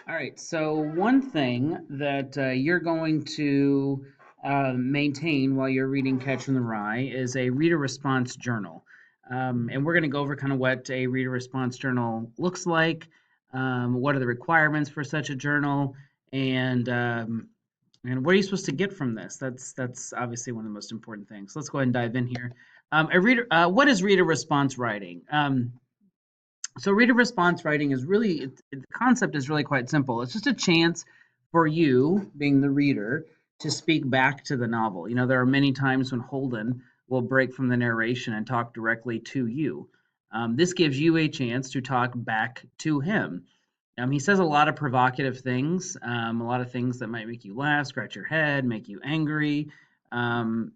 All right. So one thing that you're going to maintain while you're reading Catcher in the Rye is a reader response journal, and we're going to go over kind of what a reader response journal looks like, what are the requirements for such a journal, and what are you supposed to get from this? That's obviously one of the most important things. Let's go ahead and dive in here. What is reader response writing? So reader response writing is really the concept is really quite simple. It's just a chance for you, being the reader, to speak back to the novel. You know, there are many times when Holden will break from the narration and talk directly to you. This gives you a chance to talk back to him. He says a lot of provocative things, a lot of things that might make you laugh, scratch your head, make you angry. Um,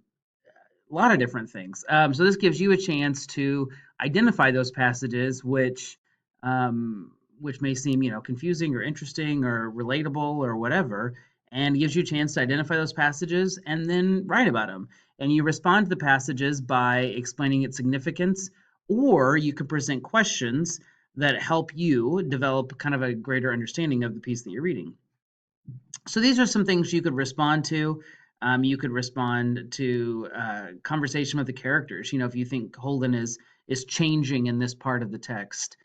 a lot of different things. So this gives you a chance to identify those passages which may seem, confusing or interesting or relatable or whatever, and gives you a chance to identify those passages and then write about them. And you respond to the passages by explaining its significance, or you could present questions that help you develop kind of a greater understanding of the piece that you're reading. So these are some things you could respond to. You could respond to conversation with the characters. You know, if you think Holden is changing in this part of the text,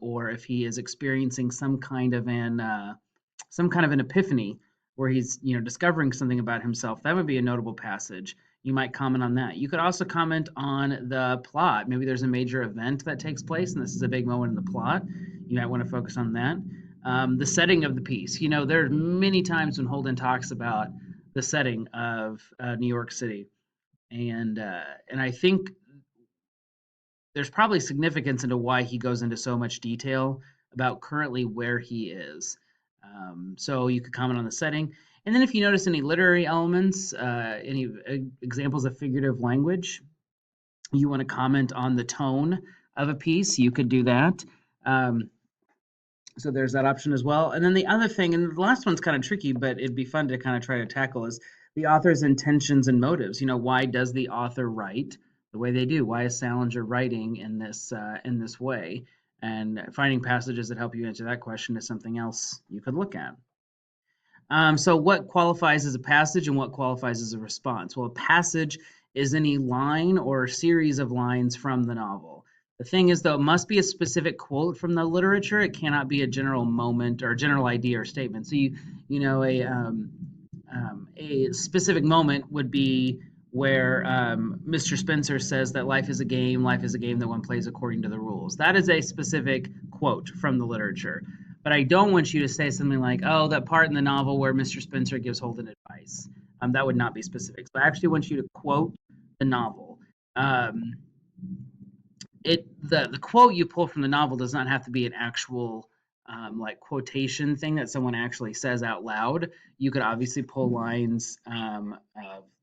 or if he is experiencing some kind of an epiphany where he's discovering something about himself, that would be a notable passage. You might comment on that. You could also comment on the plot. Maybe there's a major event that takes place, and this is a big moment in the plot. You might want to focus on that. The setting of the piece. You know, there are many times when Holden talks about the setting of New York City, and I think there's probably significance into why he goes into so much detail about currently where he is. So you could comment on the setting, and then if you notice any literary elements, any examples of figurative language, you want to comment on the tone of a piece, you could do that. Um, so there's that option as well. And then the other thing, and the last one's kind of tricky, but it'd be fun to kind of try to tackle is the author's intentions and motives. You know, why does the author write the way they do? Why is Salinger writing in this way? And finding passages that help you answer that question is something else you could look at. So what qualifies as a passage and what qualifies as a response? Well, a passage is any line or series of lines from the novel. The thing is, though, it must be a specific quote from the literature. It cannot be a general moment or a general idea or statement. So you know, a specific moment would be where Mr. Spencer says that life is a game that one plays according to the rules. That is a specific quote from the literature. But I don't want you to say something like, oh, that part in the novel where Mr. Spencer gives Holden advice. That would not be specific. So I actually want you to quote the novel. Um, the quote you pull from the novel does not have to be an actual like quotation thing that someone actually says out loud. You could obviously pull lines of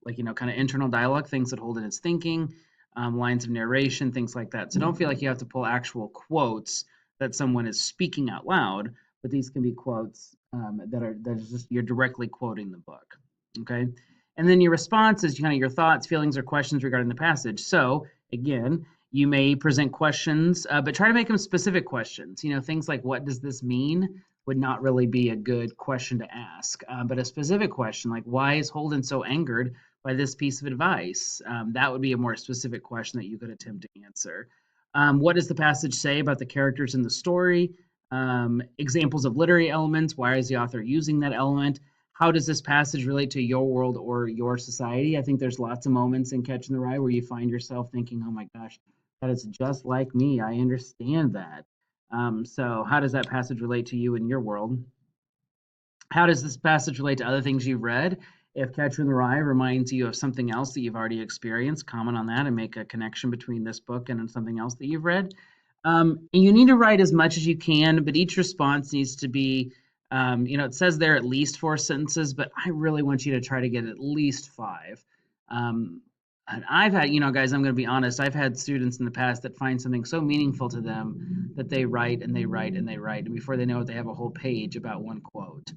like kind of internal dialogue, things that Holden is thinking, lines of narration, things like that. So don't feel like you have to pull actual quotes that someone is speaking out loud, but these can be quotes that is just you're directly quoting the book. Okay, and then your response is kind of your thoughts, feelings, or questions regarding the passage. So again, you may present questions, but try to make them specific questions. You know, things like "What does this mean?" would not really be a good question to ask. But a specific question like "Why is Holden so angered by this piece of advice?" That would be a more specific question that you could attempt to answer. What does the passage say about the characters in the story? Examples of literary elements. Why is the author using that element? How does this passage relate to your world or your society? I think there's lots of moments in Catch in the Rye where you find yourself thinking, oh my gosh, that is just like me. I understand that. So, how does that passage relate to you in your world? How does this passage relate to other things you've read? If Catcher in the Rye reminds you of something else that you've already experienced, comment on that and make a connection between this book and something else that you've read. And you need to write as much as you can, but each response needs to be, it says there at least 4 sentences, but I really want you to try to get at least 5. And I've had, guys, I'm going to be honest, I've had students in the past that find something so meaningful to them that they write and they write and they write, and before they know it, they have a whole page about one quote.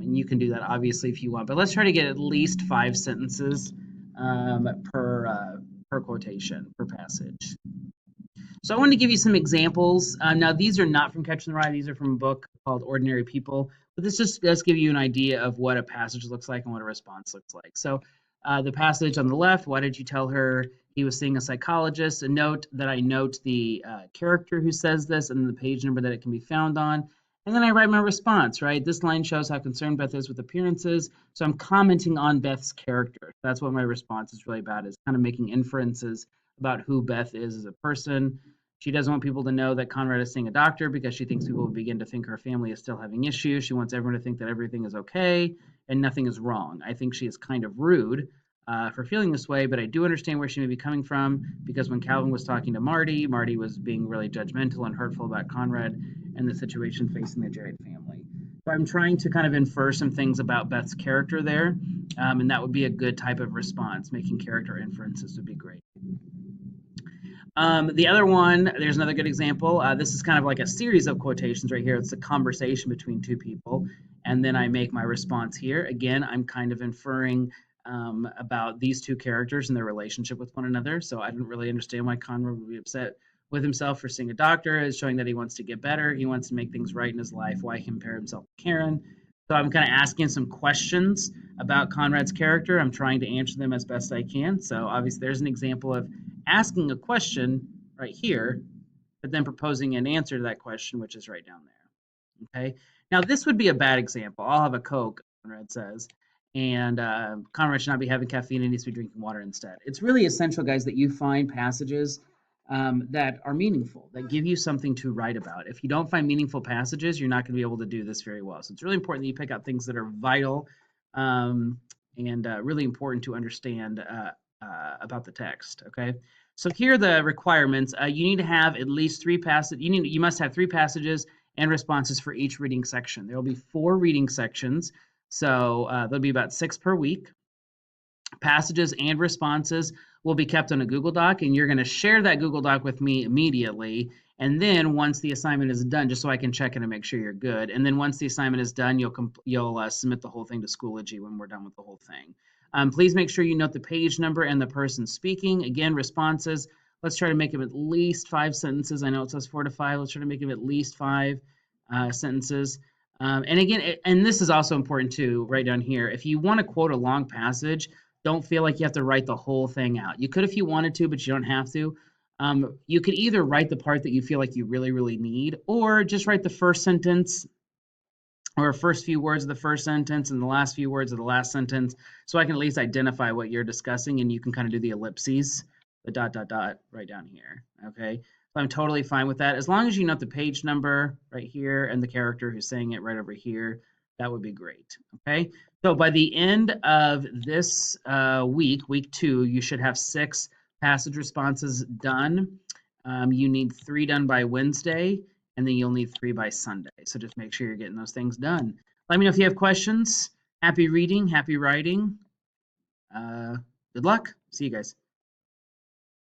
And you can do that obviously if you want, but let's try to get at least 5 sentences per quotation per passage. So I wanted to give you some examples. Now, these are not from Catcher in the Rye. These are from a book called Ordinary People. But this just does give you an idea of what a passage looks like and what a response looks like. So the passage on the left, why did you tell her he was seeing a psychologist? A note that I note the character who says this and the page number that it can be found on. And then I write my response, right? This line shows how concerned Beth is with appearances. So I'm commenting on Beth's character. That's what my response is really about, is kind of making inferences about who Beth is as a person. She doesn't want people to know that Conrad is seeing a doctor because she thinks people will begin to think her family is still having issues. She wants everyone to think that everything is okay and nothing is wrong. I think she is kind of rude for feeling this way, but I do understand where she may be coming from, because when Calvin was talking to Marty, Marty was being really judgmental and hurtful about Conrad and the situation facing the Jared family. So I'm trying to kind of infer some things about Beth's character there, and that would be a good type of response. Making character inferences would be great. The other one, there's another good example. This is kind of like a series of quotations right here. It's a conversation between two people, and then I make my response here. Again, I'm kind of inferring about these two characters and their relationship with one another. So I didn't really understand why Conrad would be upset with himself for seeing a doctor. It's showing that he wants to get better. He wants to make things right in his life. Why compare himself to Karen? So I'm kind of asking some questions about Conrad's character. I'm trying to answer them as best I can. So obviously there's an example of asking a question right here, but then proposing an answer to that question, which is right down there. Okay. Now this would be a bad example. I'll have a Coke, Conrad says, and Conrad should not be having caffeine and needs to be drinking water instead. It's really essential, guys, that you find passages that are meaningful, that give you something to write about. If you don't find meaningful passages, you're not going to be able to do this very well. So it's really important that you pick out things that are vital and really important to understand about the text. Okay. So here are the requirements. You need to have at least 3 passages. You must have 3 passages and responses for each reading section. There will be 4 reading sections, so there'll be about 6 per week. Passages and responses will be kept on a Google Doc, and you're going to share that Google Doc with me immediately. And then once the assignment is done, just so I can check it and make sure you're good. And then once the assignment is done, you'll submit the whole thing to Schoology when we're done with the whole thing. Please make sure you note the page number and the person speaking. Again, responses, let's try to make them at least 5 sentences. I know it says 4 to 5. Let's try to make them at least 5 sentences. And again, and this is also important too, right down here. If you want to quote a long passage, don't feel like you have to write the whole thing out. You could if you wanted to, but you don't have to. You could either write the part that you feel like you really, really need, or just write the first sentence or first few words of the first sentence and the last few words of the last sentence, so I can at least identify what you're discussing, and you can kind of do the ellipses, the dot, dot, dot right down here, okay? So I'm totally fine with that. As long as you note the page number right here and the character who's saying it right over here, that would be great, okay? So by the end of this week 2, you should have 6 passage responses done. You need 3 done by Wednesday, and then you'll need 3 by Sunday. So just make sure you're getting those things done. Let me know if you have questions. Happy reading, happy writing. Good luck. See you guys.